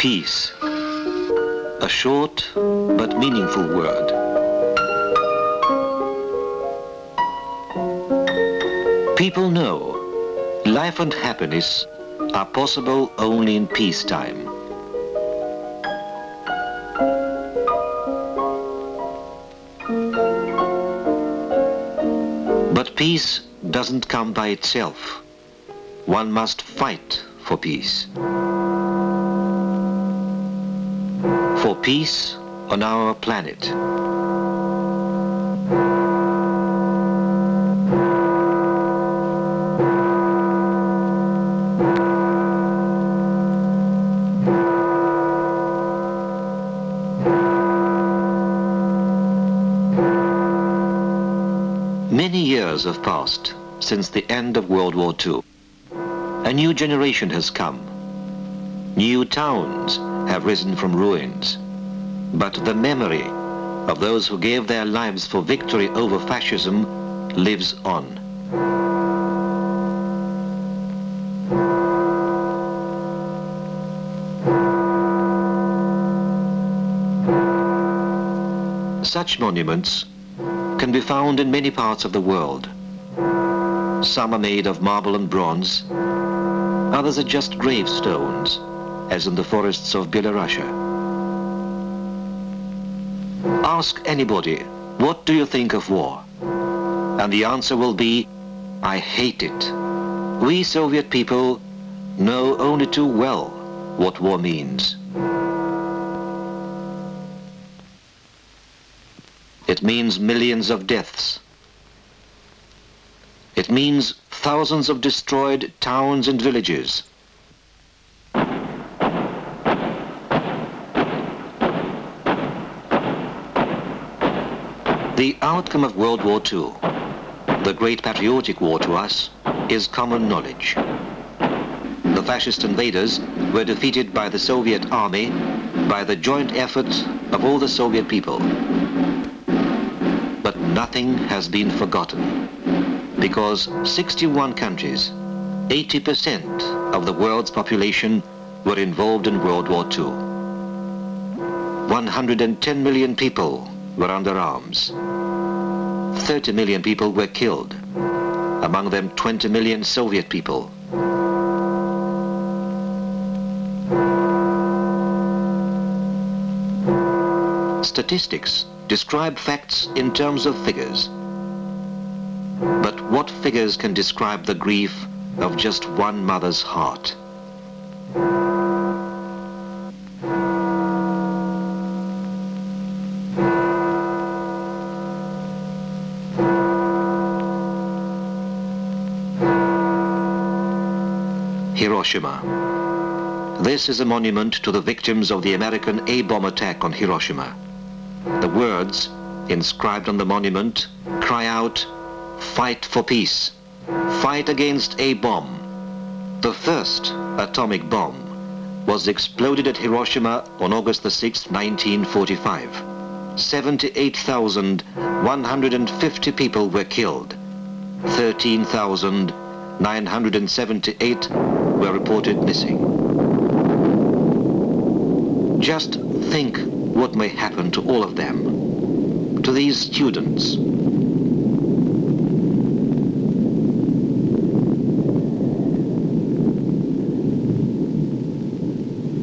Peace. A short but meaningful word. People know life and happiness are possible only in peacetime. But peace doesn't come by itself. One must fight for peace. For peace on our planet. Many years have passed since the end of World War II. A new generation has come. New towns have risen from ruins. But the memory of those who gave their lives for victory over fascism lives on. Such monuments can be found in many parts of the world. Some are made of marble and bronze. Others are just gravestones, as in the forests of Belarusia. Ask anybody, what do you think of war? And the answer will be, I hate it. We Soviet people know only too well what war means. It means millions of deaths. It means thousands of destroyed towns and villages. The outcome of World War II, the great patriotic war to us, is common knowledge. The fascist invaders were defeated by the Soviet army by the joint effort of all the Soviet people. But nothing has been forgotten, because 61 countries, 80% of the world's population, were involved in World War II. 110 million people were under arms. 30 million people were killed, among them 20 million Soviet people. Statistics describe facts in terms of figures. But what figures can describe the grief of just one mother's heart? Hiroshima. This is a monument to the victims of the American A-bomb attack on Hiroshima. The words inscribed on the monument cry out, "Fight for peace. Fight against A-bomb." The first atomic bomb was exploded at Hiroshima on August the 6th, 1945. 78,150 people were killed. 13,978 were reported missing. Just think what may happen to all of them, to these students.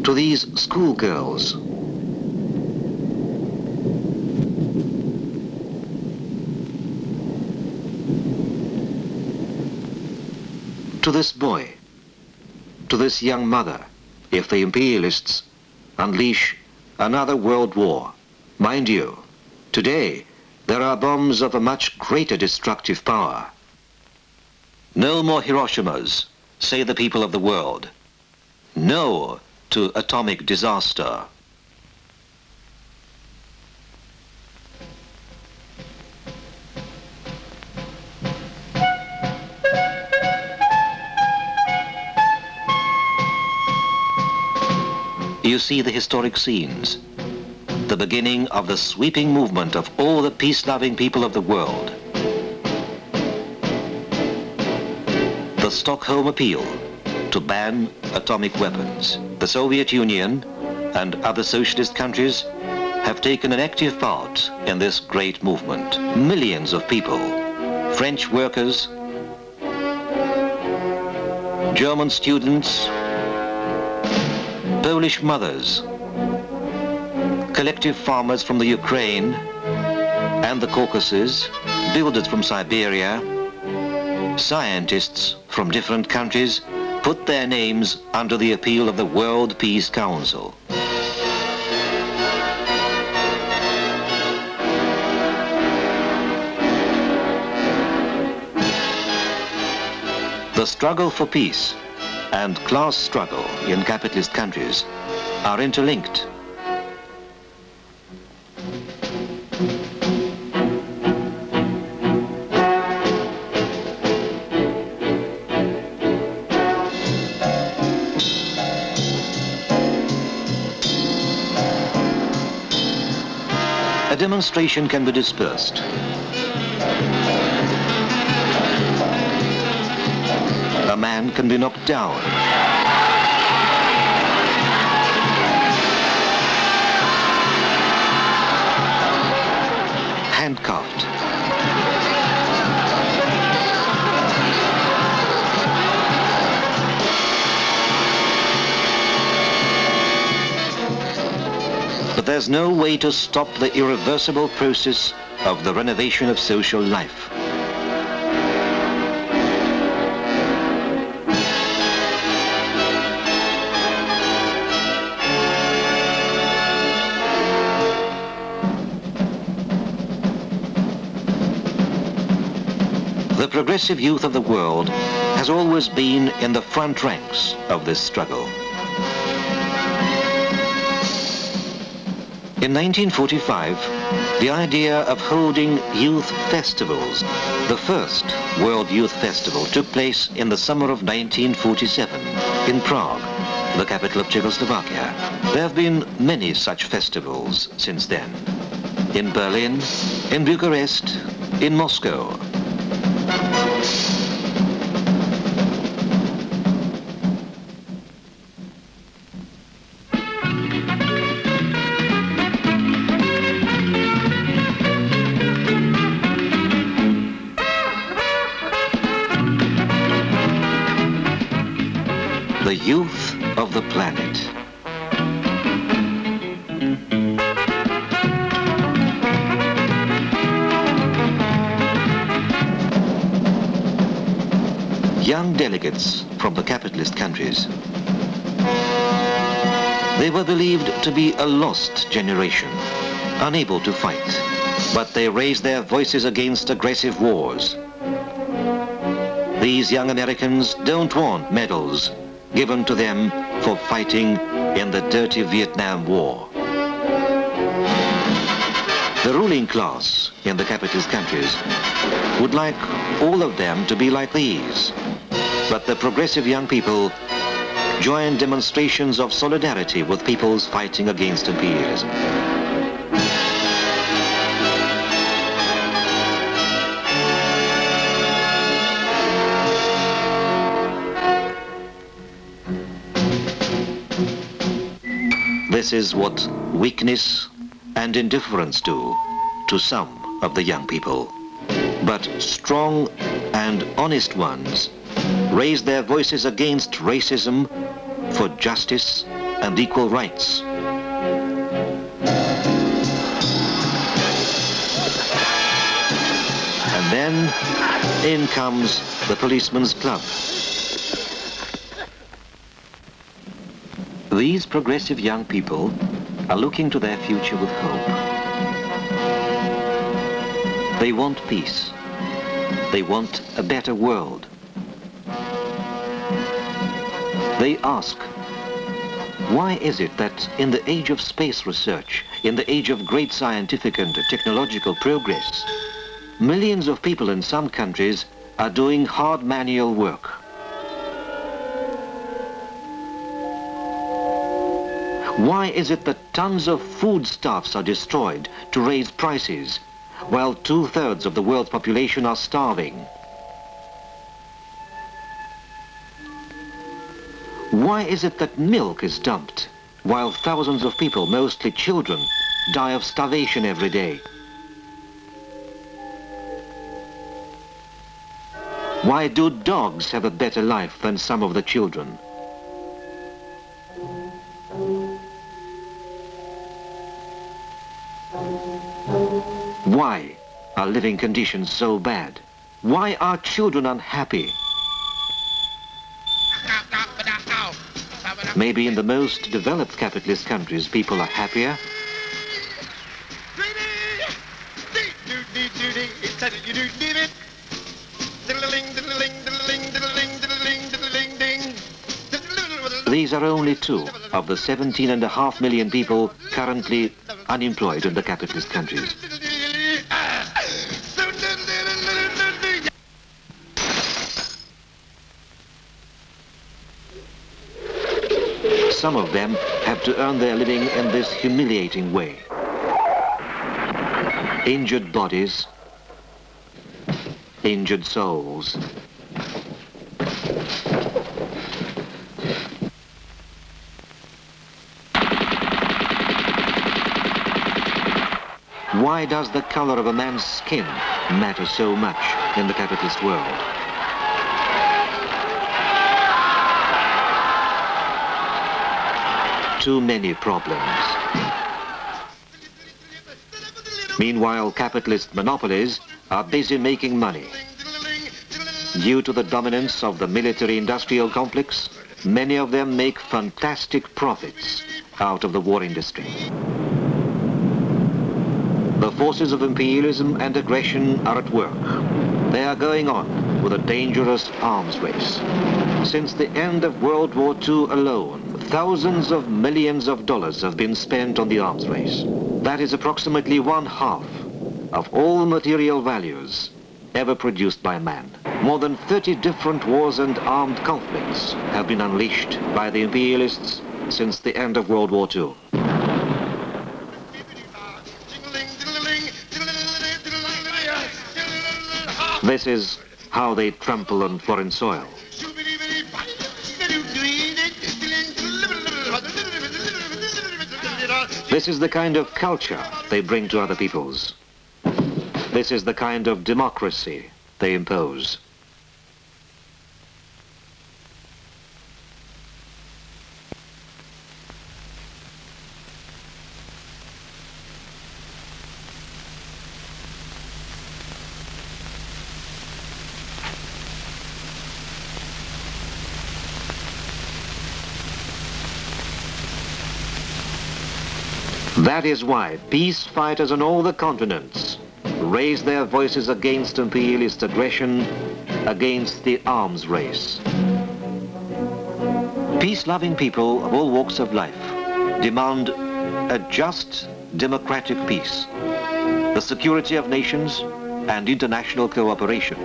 To these schoolgirls. To this boy. To this young mother, if the imperialists unleash another world war. Mind you, today there are bombs of a much greater destructive power. No more Hiroshimas, say the people of the world. No to atomic disaster. You see the historic scenes, the beginning of the sweeping movement of all the peace-loving people of the world. The Stockholm Appeal to ban atomic weapons. The Soviet Union and other socialist countries have taken an active part in this great movement. Millions of people, French workers, German students, Polish mothers, collective farmers from the Ukraine and the Caucasus, builders from Siberia, scientists from different countries put their names under the appeal of the World Peace Council. The struggle for peace and class struggle in capitalist countries are interlinked. A demonstration can be dispersed. A man can be knocked down. Handcuffed. But there's no way to stop the irreversible process of the renovation of social life. The progressive youth of the world has always been in the front ranks of this struggle. In 1945, the idea of holding youth festivals, the first World Youth Festival, took place in the summer of 1947 in Prague, the capital of Czechoslovakia. There have been many such festivals since then. In Berlin, in Bucharest, in Moscow. The youth of the planet. Young delegates from the capitalist countries. They were believed to be a lost generation, unable to fight, but they raised their voices against aggressive wars. These young Americans don't want medals given to them for fighting in the dirty Vietnam War. The ruling class in the capitalist countries would like all of them to be like these, but the progressive young people joined demonstrations of solidarity with peoples fighting against imperialism. This is what weakness and indifference do to some of the young people. But strong and honest ones raise their voices against racism, for justice and equal rights. And then in comes the Policemen's Club. These progressive young people are looking to their future with hope. They want peace. They want a better world. They ask, why is it that in the age of space research, in the age of great scientific and technological progress, millions of people in some countries are doing hard manual work? Why is it that tons of foodstuffs are destroyed to raise prices, while 2/3 of the world's population are starving? Why is it that milk is dumped while thousands of people, mostly children, die of starvation every day? Why do dogs have a better life than some of the children? Why are living conditions so bad? Why are children unhappy? Maybe in the most developed capitalist countries, people are happier. These are only two of the 17.5 million people currently unemployed in the capitalist countries. Some of them have to earn their living in this humiliating way. Injured bodies, injured souls. Why does the color of a man's skin matter so much in the capitalist world? Too many problems. Meanwhile, capitalist monopolies are busy making money. Due to the dominance of the military-industrial complex, many of them make fantastic profits out of the war industry. The forces of imperialism and aggression are at work. They are going on with a dangerous arms race. Since the end of World War II alone, thousands of millions of dollars have been spent on the arms race. That is approximately 1/2 of all material values ever produced by man. More than 30 different wars and armed conflicts have been unleashed by the imperialists since the end of World War II. This is how they trample on foreign soil. This is the kind of culture they bring to other peoples. This is the kind of democracy they impose. That is why peace fighters on all the continents raise their voices against imperialist aggression, against the arms race. Peace-loving people of all walks of life demand a just, democratic peace, the security of nations, and international cooperation.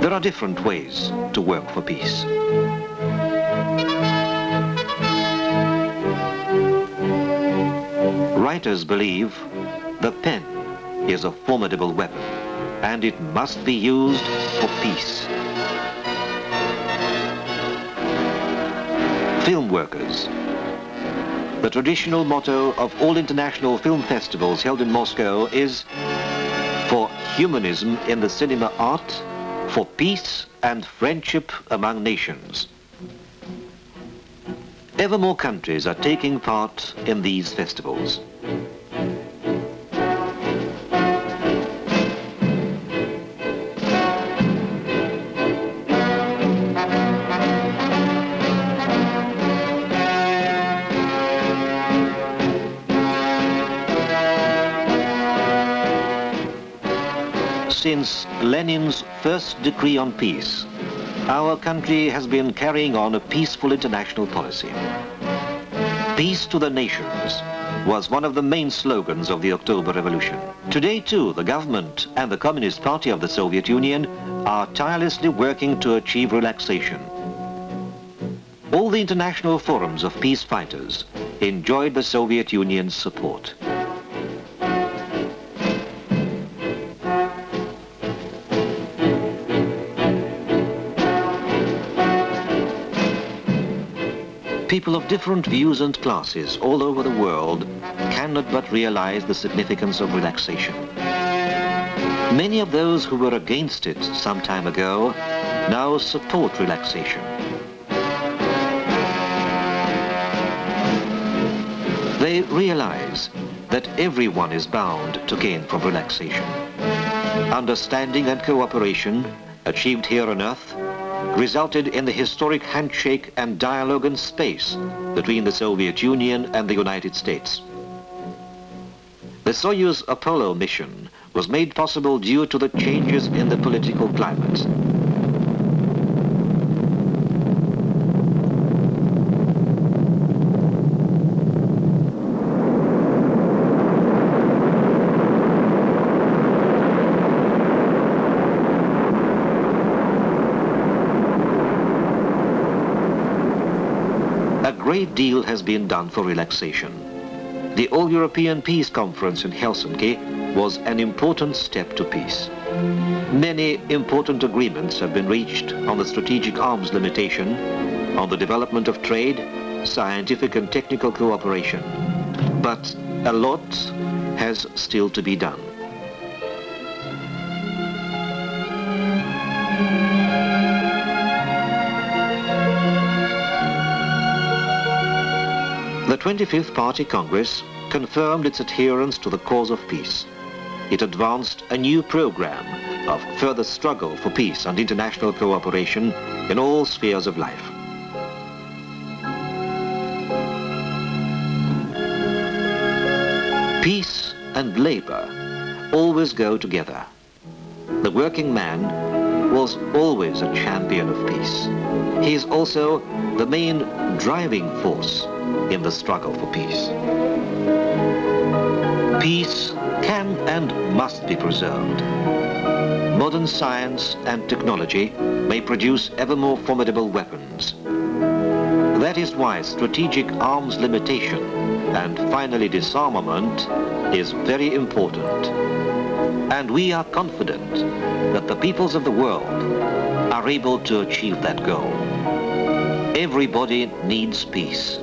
There are different ways to work for peace. Writers believe the pen is a formidable weapon, and it must be used for peace. Film workers. The traditional motto of all international film festivals held in Moscow is for humanism in the cinema art, for peace and friendship among nations. Ever more countries are taking part in these festivals. Since Lenin's first decree on peace, our country has been carrying on a peaceful international policy. Peace to the nations was one of the main slogans of the October Revolution. Today, too, the government and the Communist Party of the Soviet Union are tirelessly working to achieve relaxation. All the international forums of peace fighters enjoyed the Soviet Union's support. People of different views and classes all over the world cannot but realize the significance of relaxation. Many of those who were against it some time ago now support relaxation. They realize that everyone is bound to gain from relaxation. Understanding and cooperation, achieved here on Earth, resulted in the historic handshake and dialogue in space between the Soviet Union and the United States. The Soyuz Apollo mission was made possible due to the changes in the political climate. A great deal has been done for relaxation. The All-European Peace Conference in Helsinki was an important step to peace. Many important agreements have been reached on the strategic arms limitation, on the development of trade, scientific and technical cooperation. But a lot has still to be done. The 25th Party Congress confirmed its adherence to the cause of peace. It advanced a new program of further struggle for peace and international cooperation in all spheres of life. Peace and labor always go together. The working man was always a champion of peace. He is also the main driving force in the struggle for peace. Peace can and must be preserved. Modern science and technology may produce ever more formidable weapons. That is why strategic arms limitation and finally disarmament is very important. And we are confident that the peoples of the world are able to achieve that goal. Everybody needs peace.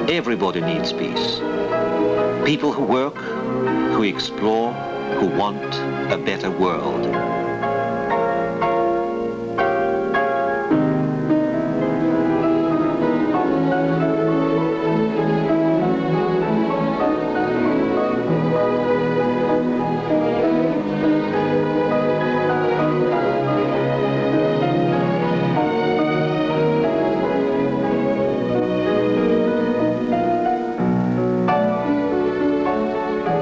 Everybody needs peace. People who work, who explore, who want a better world.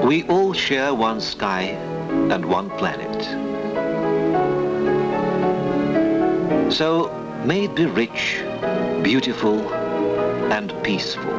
We all share one sky and one planet. So may it be rich, beautiful, and peaceful.